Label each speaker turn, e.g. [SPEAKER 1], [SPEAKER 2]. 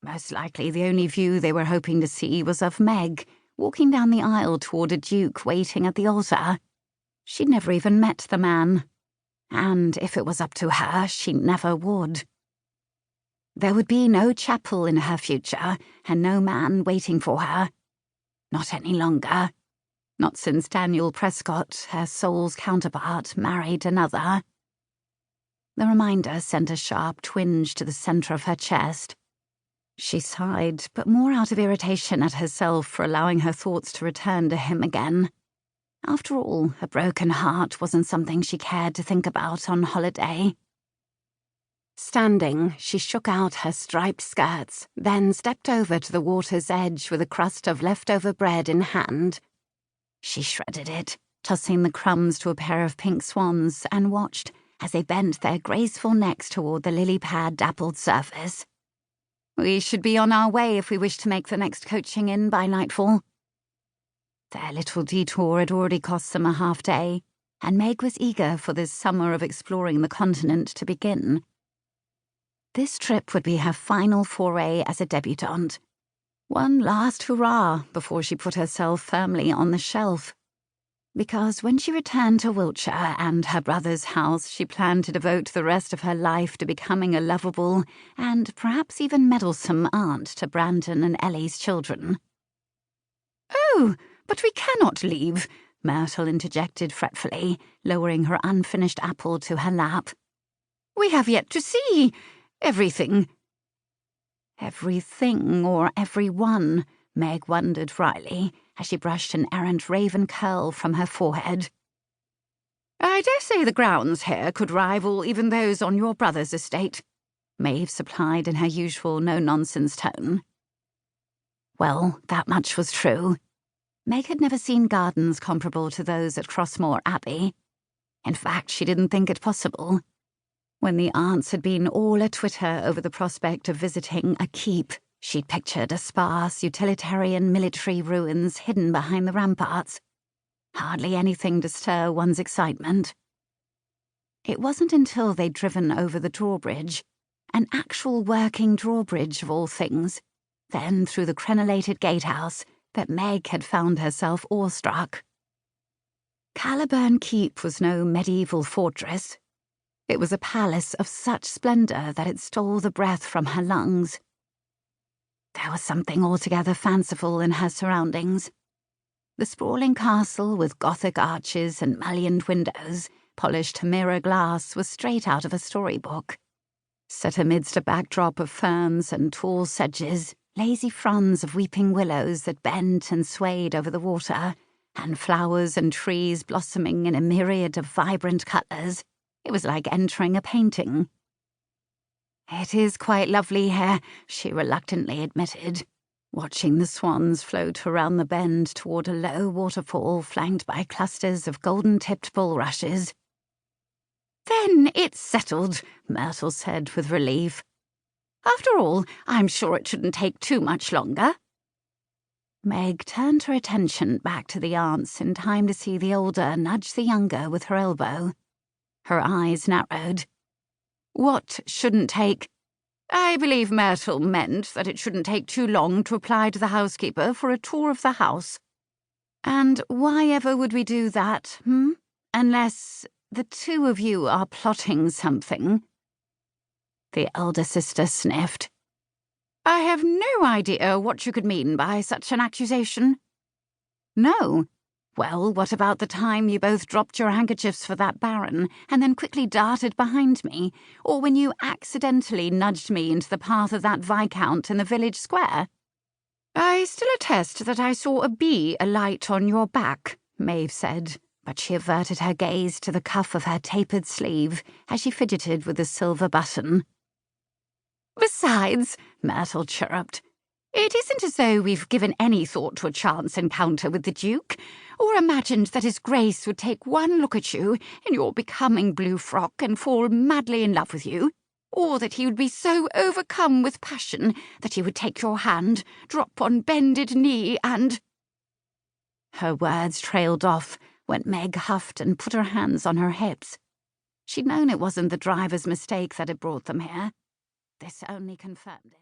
[SPEAKER 1] Most likely the only view they were hoping to see was of Meg, walking down the aisle toward a duke waiting at the altar. She'd never even met the man. And if it was up to her, she never would. There would be no chapel in her future, and no man waiting for her. Not any longer. Not since Daniel Prescott, her soul's counterpart, married another. The reminder sent a sharp twinge to the center of her chest. She sighed, but more out of irritation at herself for allowing her thoughts to return to him again. After all, a broken heart wasn't something she cared to think about on holiday. Standing, she shook out her striped skirts, then stepped over to the water's edge with a crust of leftover bread in hand. She shredded it, tossing the crumbs to a pair of pink swans, and watched as they bent their graceful necks toward the lily-pad dappled surface. We should be on our way if we wish to make the next coaching in by nightfall. Their little detour had already cost them a half-day, and Meg was eager for this summer of exploring the continent to begin. This trip would be her final foray as a debutante. One last hurrah before she put herself firmly on the shelf. Because when she returned to Wiltshire and her brother's house, she planned to devote the rest of her life to becoming a lovable and perhaps even meddlesome aunt to Brandon and Ellie's children. "Oh, but we cannot leave," Myrtle interjected fretfully, lowering her unfinished apple to her lap. "We have yet to see everything." Everything or everyone, Meg wondered wryly, as she brushed an errant raven curl from her forehead. "I dare say the grounds here could rival even those on your brother's estate," Maeve supplied in her usual no-nonsense tone. Well, that much was true. Meg had never seen gardens comparable to those at Crossmoor Abbey. In fact, she didn't think it possible. When the aunts had been all a-twitter over the prospect of visiting a keep, she'd pictured a sparse, utilitarian military ruins hidden behind the ramparts. Hardly anything to stir one's excitement. It wasn't until they'd driven over the drawbridge, an actual working drawbridge of all things, then through the crenellated gatehouse, that Meg had found herself awestruck. Caliburn Keep was no medieval fortress. It was a palace of such splendor that it stole the breath from her lungs. There was something altogether fanciful in her surroundings. The sprawling castle with Gothic arches and mullioned windows, polished to mirror glass, was straight out of a storybook. Set amidst a backdrop of ferns and tall sedges, lazy fronds of weeping willows that bent and swayed over the water, and flowers and trees blossoming in a myriad of vibrant colours, it was like entering a painting. "It is quite lovely here," she reluctantly admitted, watching the swans float around the bend toward a low waterfall flanked by clusters of golden-tipped bulrushes. "Then it's settled," Myrtle said with relief. "After all, I'm sure it shouldn't take too much longer." Meg turned her attention back to the aunts in time to see the older nudge the younger with her elbow. Her eyes narrowed. "What shouldn't take?" "I believe Myrtle meant that it shouldn't take too long to apply to the housekeeper for a tour of the house." "And why ever would we do that, Unless the two of you are plotting something." The elder sister sniffed. "I have no idea what you could mean by such an accusation." "No? Well, what about the time you both dropped your handkerchiefs for that baron and then quickly darted behind me, or when you accidentally nudged me into the path of that viscount in the village square?" "I still attest that I saw a bee alight on your back," Maeve said, but she averted her gaze to the cuff of her tapered sleeve as she fidgeted with the silver button. "Besides," Myrtle chirruped, "it isn't as though we've given any thought to a chance encounter with the Duke, or imagined that his Grace would take one look at you in your becoming blue frock and fall madly in love with you, or that he would be so overcome with passion that he would take your hand, drop on bended knee, and—" Her words trailed off when Meg huffed and put her hands on her hips. She'd known it wasn't the driver's mistake that had brought them here. This only confirmed it.